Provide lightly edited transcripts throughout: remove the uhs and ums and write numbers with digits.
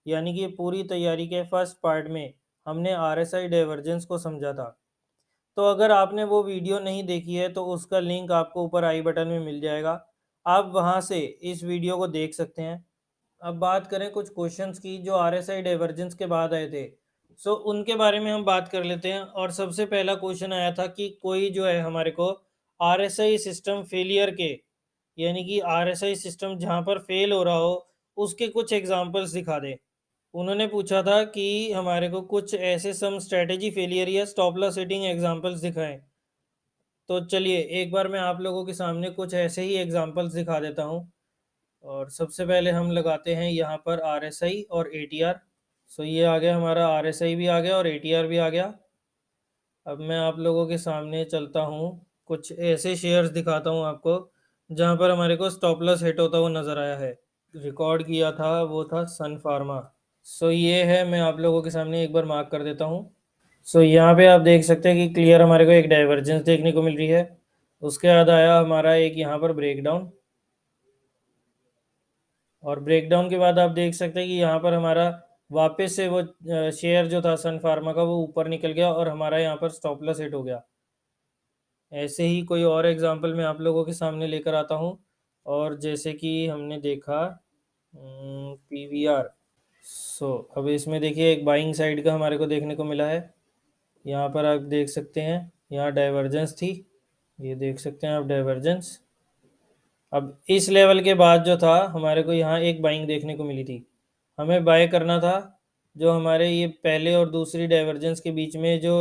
यानी कि पूरी तैयारी के फर्स्ट पार्ट में हमने आरएसआई डाइवर्जेंस को समझा था। तो अगर आपने वो वीडियो नहीं देखी है तो उसका लिंक आपको ऊपर आई बटन में मिल जाएगा। आप वहाँ से इस वीडियो को देख सकते हैं। अब बात करें कुछ क्वेश्चंस की जो आरएसआई डाइवर्जेंस के बाद आए थे। सो उनके बारे में हम बात कर लेते हैं। और सबसे पहला क्वेश्चन आया था कि कोई जो है हमारे को आरएसआई सिस्टम फेलियर के, यानी कि आरएसआई सिस्टम जहाँ पर फेल हो रहा हो उसके कुछ एग्जांपल्स दिखा दे। उन्होंने पूछा था कि हमारे को कुछ ऐसे सम स्ट्रेटेजी फेलियर या स्टॉप लॉस हिटिंग एग्जांपल्स दिखाएं। तो चलिए एक बार मैं आप लोगों के सामने कुछ ऐसे ही एग्जांपल्स दिखा देता हूं। और सबसे पहले हम लगाते हैं यहाँ पर आरएसआई और एटीआर। सो ये आ गया हमारा, आरएसआई भी आ गया और एटीआर भी आ गया। अब मैं आप लोगों के सामने चलता हूँ, कुछ ऐसे शेयर्स दिखाता हूँ आपको जहाँ पर हमारे को स्टॉप लॉस हिट होता हुआ नजर आया है। रिकॉर्ड किया था वो था सन फार्मा। सो ये है, मैं आप लोगों के सामने एक बार मार्क कर देता हूँ। सो यहाँ पे आप देख सकते हैं कि क्लियर हमारे को एक डाइवर्जेंस देखने को मिल रही है। उसके बाद आया हमारा एक यहाँ पर ब्रेकडाउन, और ब्रेकडाउन के बाद आप देख सकते हैं कि यहाँ पर हमारा वापस से वो शेयर जो था सन फार्मा का वो ऊपर निकल गया और हमारा यहाँ पर स्टॉप लॉस हिट हो गया। ऐसे ही कोई और एग्जांपल मैं आप लोगों के सामने लेकर आता हूँ। और जैसे कि हमने देखा पीवीआर। सो अब इसमें देखिए एक बाइंग साइड का हमारे को देखने को मिला है। यहाँ पर आप देख सकते हैं, यहाँ डाइवर्जेंस थी, ये देख सकते हैं आप डाइवर्जेंस। अब इस लेवल के बाद जो था हमारे को यहाँ एक बाइंग देखने को मिली थी। हमें बाय करना था जो हमारे ये पहले और दूसरी डाइवर्जेंस के बीच में जो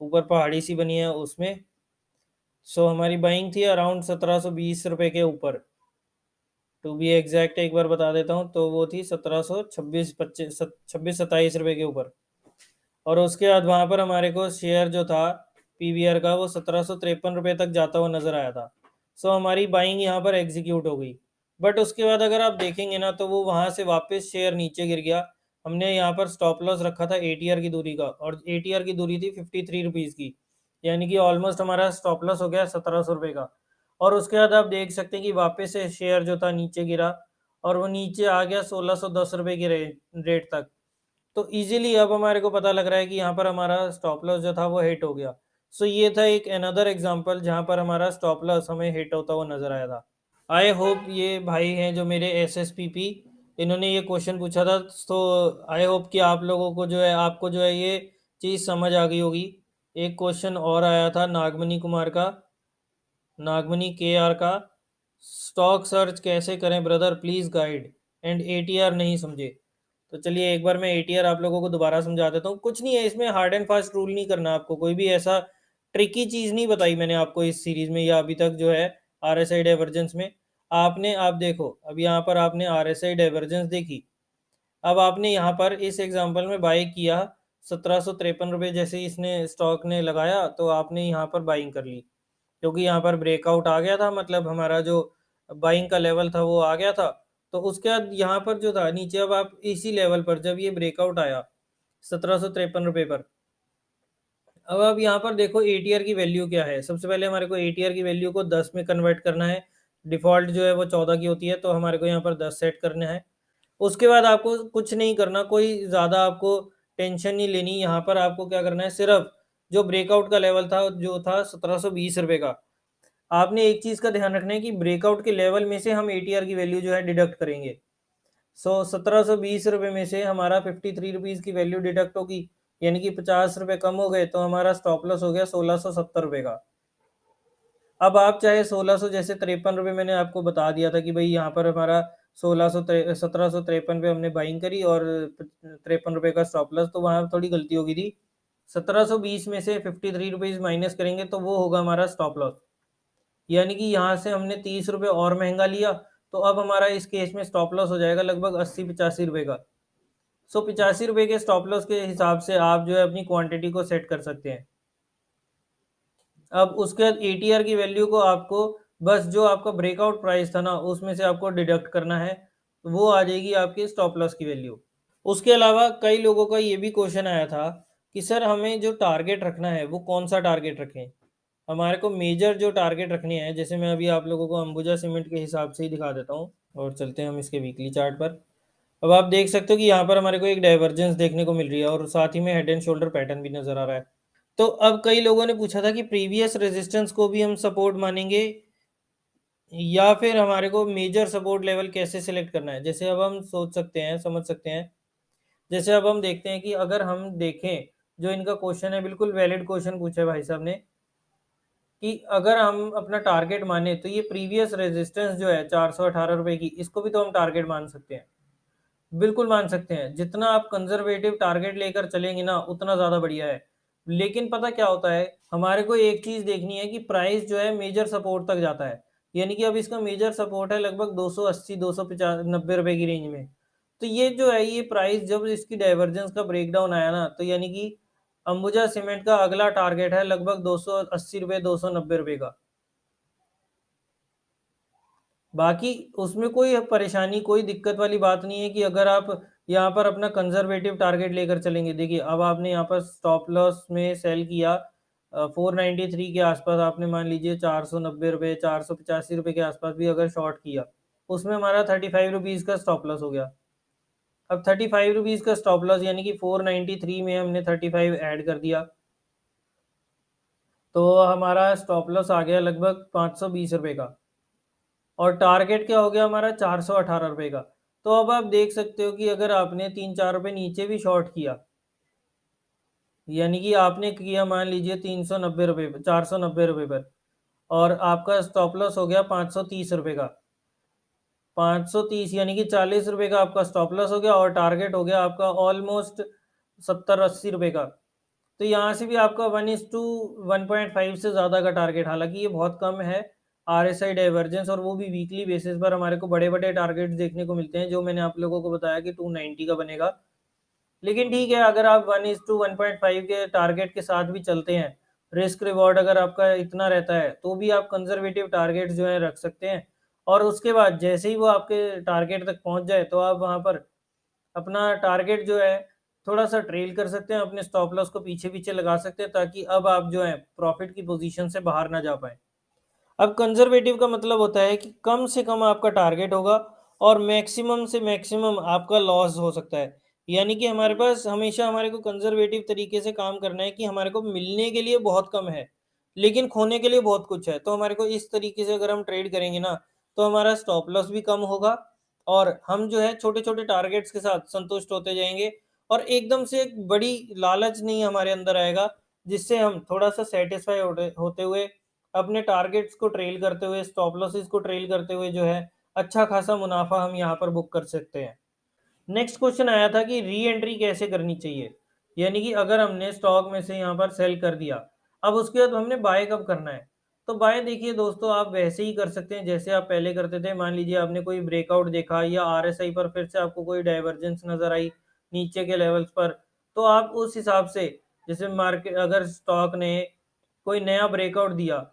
ऊपर पहाड़ी सी बनी है उसमें। सो हमारी बाइंग थी अराउंड 1720 रुपये के ऊपर। टू बी एग्जैक्ट एक बार बता देता हूँ, तो वो थी 1726 25 26 27 रुपये के ऊपर। और उसके बाद वहाँ पर हमारे को शेयर जो था पीवीआर का वो 1753 रुपये तक जाता हुआ नजर आया था। सो हमारी बाइंग यहाँ पर एग्जीक्यूट हो गई। बट उसके बाद अगर आप देखेंगे ना तो वो वहाँ से वापस शेयर नीचे गिर गया। हमने यहाँ पर स्टॉप लॉस रखा था एटीआर की दूरी का, और एटीआर की दूरी थी 53 रुपीज़ की, यानी कि ऑलमोस्ट हमारा स्टॉप लॉस हो गया 1700 रुपये का। और उसके बाद आप देख सकते हैं कि वापस से शेयर जो था नीचे गिरा और वो नीचे आ गया 1610 रुपये के रेट तक। तो इजीली अब हमारे को पता लग रहा है कि यहाँ पर हमारा स्टॉप लॉस जो था वो हिट हो गया। सो ये था एक अनदर एग्जांपल जहाँ पर हमारा स्टॉप लॉस हमें हिट होता हुआ नजर आया था। आई होप ये भाई हैं जो मेरे एसएसपीपी, इन्होंने ये क्वेश्चन पूछा था। तो आई होप कि आप लोगों को जो है, आपको जो है ये चीज़ समझ आ गई होगी। एक क्वेश्चन और आया था नागमणि कुमार का, नागमणि के आर का, स्टॉक सर्च कैसे करें brother please guide, and ATR नहीं समझे। तो चलिए एक बार मैं एटीआर आप लोगों को दोबारा समझा देता हूँ। कुछ नहीं है इसमें, हार्ड एंड फास्ट रूल नहीं करना आपको, कोई भी ऐसा ट्रिकी चीज नहीं बताई मैंने आपको इस सीरीज में या अभी तक जो है आरएसआई डाइवर्जेंस में। आपने, आप देखो अब यहाँ पर आपने आरएसआई डाइवर्जेंस देखी। अब आपने यहाँ पर इस एग्जांपल में बाई किया 1753 रुपये, जैसे इसने स्टॉक ने लगाया तो आपने यहाँ पर बाइंग कर ली, क्योंकि यहाँ पर ब्रेकआउट आ गया था, मतलब हमारा जो बाइंग का लेवल था वो आ गया था। तो उसके बाद यहाँ पर जो था नीचे, अब आप इसी लेवल पर जब ये ब्रेकआउट आया 1753 रुपये पर, अब आप यहाँ पर देखो एटीआर की वैल्यू क्या है। सबसे पहले हमारे को एटीआर की वैल्यू को 10 में कन्वर्ट करना है। डिफॉल्ट जो है वो 14 की होती है, तो हमारे को यहाँ पर 10 सेट करना है। उसके बाद आपको कुछ नहीं करना, कोई ज़्यादा आपको टेंशन नहीं लेनी। यहाँ पर आपको क्या करना है, सिर्फ जो ब्रेकआउट का लेवल था जो था 1720 रुपये का, आपने एक चीज़ का ध्यान रखना है कि ब्रेकआउट के लेवल में से हम एटीआर की वैल्यू जो है डिडक्ट करेंगे। सो 1720 रुपये में से हमारा 53 रुपीज़ की वैल्यू डिडक्ट होगी, यानी कि 50 रुपये कम हो गए, तो हमारा स्टॉप लॉस हो गया 1670 रुपये का। अब आप चाहे 1600, जैसे 53 रुपये मैंने आपको बता दिया था कि भाई यहाँ पर हमारा 1753 पे हमने बाइंग करी और 53 रुपये का स्टॉप लॉस, तो वहाँ थोड़ी गलती होगी थी। 1720 में से 53 रुपीज़ माइनस करेंगे तो वो होगा हमारा स्टॉप लॉस, यानी कि यहाँ से हमने 30 रुपये और महंगा लिया। तो अब हमारा इस केस में स्टॉप लॉस हो जाएगा लगभग 80-85 रुपये का। सो 85 रुपये के स्टॉप लॉस के हिसाब से आप जो है अपनी क्वांटिटी को सेट कर सकते हैं। अब उसके बाद एटीआर की वैल्यू को आपको बस जो आपका ब्रेकआउट प्राइस था ना उसमें से आपको डिडक्ट करना है, वो आ जाएगी आपकी स्टॉप लॉस की वैल्यू। उसके अलावा कई लोगों का ये भी क्वेश्चन आया था कि सर हमें जो टारगेट रखना है वो कौन सा टारगेट रखें। हमारे को मेजर जो टारगेट रखने हैं, जैसे मैं अभी आप लोगों को अंबुजा सीमेंट के हिसाब से ही दिखा देता हूँ और चलते हैं हम इसके वीकली चार्ट पर। अब आप देख सकते हो कि यहाँ पर हमारे को एक डाइवर्जेंस देखने को मिल रही है और साथ ही में हेड एंड शोल्डर पैटर्न भी नज़र आ रहा है। तो अब कई लोगों ने पूछा था कि प्रीवियस रेजिस्टेंस को भी हम सपोर्ट मानेंगे या फिर हमारे को मेजर सपोर्ट लेवल कैसे सेलेक्ट करना है? जैसे अब हम सोच सकते हैं, समझ सकते हैं। जैसे अब हम देखते हैं कि अगर हम देखें, जो इनका क्वेश्चन है बिल्कुल वैलिड क्वेश्चन पूछा है भाई साहब ने कि अगर हम अपना टारगेट माने तो ये प्रीवियस रेजिस्टेंस जो है 418 रुपए की, इसको भी तो हम टारगेट मान सकते हैं। बिल्कुल मान सकते हैं। जितना आप कंज़र्वेटिव टारगेट लेकर चलेंगे ना, उतना ज़्यादा बढ़िया है। लेकिन पता क्या होता है, हमारे को एक चीज़ देखनी है कि प्राइस जो है मेजर सपोर्ट तक जाता है। यानी कि अब इसका मेजर सपोर्ट है लगभग 280 90 रुपए की रेंज में। तो ये जो है, ये प्राइस जब इसकी डाइवर्जेंस का ब्रेकडाउन आया ना, तो यानी कि अंबुजा सीमेंट का अगला टारगेट है लगभग 280 रुपए, 290 रुपए का। बाकी उसमें कोई परेशानी, कोई दिक्कत वाली बात नहीं है कि अगर आप यहाँ पर अपना कंज़र्वेटिव टारगेट लेकर चलेंगे। देखिए, अब आपने यहाँ पर स्टॉप लॉस में सेल किया 493 के आस-पास, आपने मान लीजिए 490 रुपए, 485 रुपए के आस-पास भी अगर शॉर्ट किया, उसमें हमारा 35 रुपीज़ का स्टॉप लॉस हो गया। अब 35 रुपीज़ का स्टॉप लॉस यानी कि 493 में हमने 35 ऐड कर दिया, तो हमारा स्टॉप लॉस आ गया लगभग 520 रुपए का। और टारगेट क्या हो गया हमारा 418 रुपए का। तो अब आप देख सकते हो कि अगर आपने 3-4 रुपए नीचे भी शॉर्ट किया, यानी कि आपने किया मान लीजिए 390 रुपए पे, 490 रुपए पर, और आपका स्टॉप लॉस हो गया 530 रुपए का। 530 यानी कि 40 रुपए का आपका स्टॉप लॉस हो गया और टारगेट हो गया आपका ऑलमोस्ट 70-80 रुपए का। तो यहाँ से भी आपका 1:1.5 से ज़्यादा का टारगेट, हालाँकि ये बहुत कम है, आरएसआई डाइवर्जेंस, और वो भी वीकली बेसिस पर हमारे को बड़े-बड़े टारगेट्स देखने को मिलते हैं, जो मैंने आप लोगों को बताया कि 290 का बनेगा। लेकिन ठीक है, अगर आप 1:1.5 के टारगेट के साथ भी चलते हैं, रिस्क रिवॉर्ड अगर आपका इतना रहता है, तो भी आप कंज़र्वेटिव टारगेट्स जो है रख सकते हैं। और उसके बाद जैसे ही वो आपके टारगेट तक पहुँच जाए, तो आप वहाँ पर अपना टारगेट जो है थोड़ा-सा ट्रेल कर सकते हैं, अपने स्टॉप लॉस को पीछे-पीछे लगा सकते हैं, ताकि अब आप जो है प्रॉफ़िट की पोज़ीशन से बाहर ना जा पाएँ। अब कंज़र्वेटिव का मतलब होता है कि कम से कम आपका टारगेट होगा और मैक्सिमम से मैक्सिमम आपका लॉस हो सकता है। यानी कि हमारे पास हमेशा हमारे को कंज़र्वेटिव तरीके से काम करना है कि हमारे को मिलने के लिए बहुत कम है, लेकिन खोने के लिए बहुत कुछ है। तो हमारे को इस तरीके से अगर हम ट्रेड करेंगे ना, तो हमारा स्टॉप लॉस भी कम होगा और हम जो है छोटे-छोटे टारगेट्स के साथ संतुष्ट होते जाएँगे और एकदम से एक बड़ी लालच नहीं हमारे अंदर आएगा, जिससे हम थोड़ा-सा सैटिस्फाई होते होते हुए अपने टारगेट्स को ट्रेल करते हुए, स्टॉप लॉसेस को ट्रेल करते हुए जो है, अच्छा खासा मुनाफ़ा हम यहाँ पर बुक कर सकते हैं। नेक्स्ट क्वेश्चन आया था कि री एंट्री कैसे करनी चाहिए? यानी कि अगर हमने स्टॉक में से यहाँ पर सेल कर दिया, अब उसके बाद हमने बाय कब करना है? तो बाय देखिए दोस्तों, आप वैसे ही कर सकते हैं जैसे आप पहले करते थे। मान लीजिए आपने कोई ब्रेकआउट देखा या आरएसआई पर फिर से आपको कोई डाइवर्जेंस नज़र आई नीचे के लेवल्स पर, तो आप उस हिसाब से, जैसे मार्केट अगर स्टॉक ने कोई नया ब्रेकआउट दिया,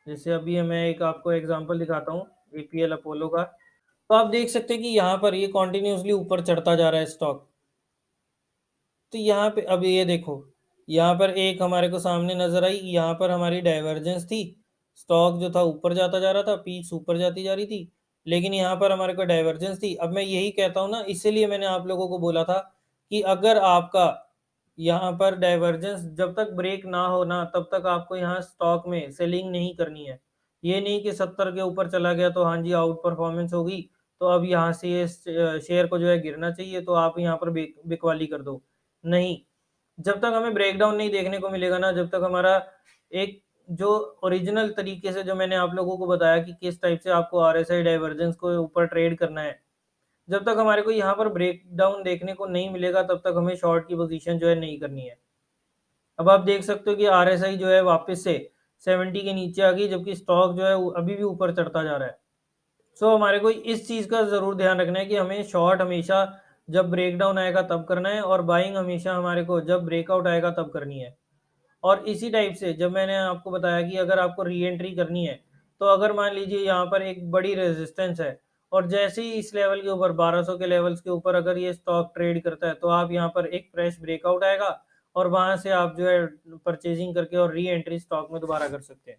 जैसे अभी मैं एक आपको एग्ज़ाम्पल दिखाता हूँ एपीएल अपोलो का। तो आप देख सकते हैं कि यहाँ पर ये कंटिन्यूअसली ऊपर चढ़ता जा रहा है स्टॉक। तो यहाँ पे अब ये देखो, यहाँ पर एक हमारे को सामने नज़र आई, यहाँ पर हमारी डाइवर्जेंस थी। स्टॉक जो था ऊपर जाता जा रहा था, पीक्स ऊपर जाती जा रही थी, लेकिन यहाँ पर हमारे को डाइवर्जेंस थी। अब मैं यही कहता हूँ ना, इसीलिए मैंने आप लोगों को बोला था कि अगर आपका यहाँ पर डाइवर्जेंस जब तक ब्रेक ना हो ना, तब तक आपको यहाँ स्टॉक में सेलिंग नहीं करनी है। ये नहीं कि 70 के ऊपर चला गया तो हाँ जी, आउट परफॉर्मेंस होगी, तो अब यहाँ से ये शेयर को जो है गिरना चाहिए, तो आप यहाँ पर बिकवाली कर दो। नहीं, जब तक हमें ब्रेकडाउन नहीं देखने को मिलेगा ना, जब तक हमारा एक जो ओरिजिनल तरीके से जो मैंने आप लोगों को बताया कि किस टाइप से आपको आरएसआई डाइवर्जेंस को ऊपर ट्रेड करना है, जब तक हमारे को यहाँ पर ब्रेकडाउन देखने को नहीं मिलेगा, तब तक हमें शॉर्ट की पोजीशन जो है नहीं करनी है। अब आप देख सकते हो कि आरएसआई जो है वापस से 70 के नीचे आ गई, जबकि स्टॉक जो है वो अभी भी ऊपर चढ़ता जा रहा है। सो हमारे को इस चीज़ का ज़रूर ध्यान रखना है कि हमें शॉर्ट हमेशा जब ब्रेकडाउन आएगा तब करना है और बाइंग हमेशा हमारे को जब ब्रेकआउट आएगा तब करनी है। और इसी टाइप से जब मैंने आपको बताया कि अगर आपको री एंट्री करनी है, तो अगर मान लीजिए यहाँ पर एक बड़ी रेजिस्टेंस है और जैसे ही इस लेवल के ऊपर 1200 के लेवल्स के ऊपर अगर ये स्टॉक ट्रेड करता है, तो आप यहाँ पर एक फ्रेश ब्रेकआउट आएगा और वहाँ से आप जो है परचेजिंग करके और री एंट्री स्टॉक में दोबारा कर सकते हैं।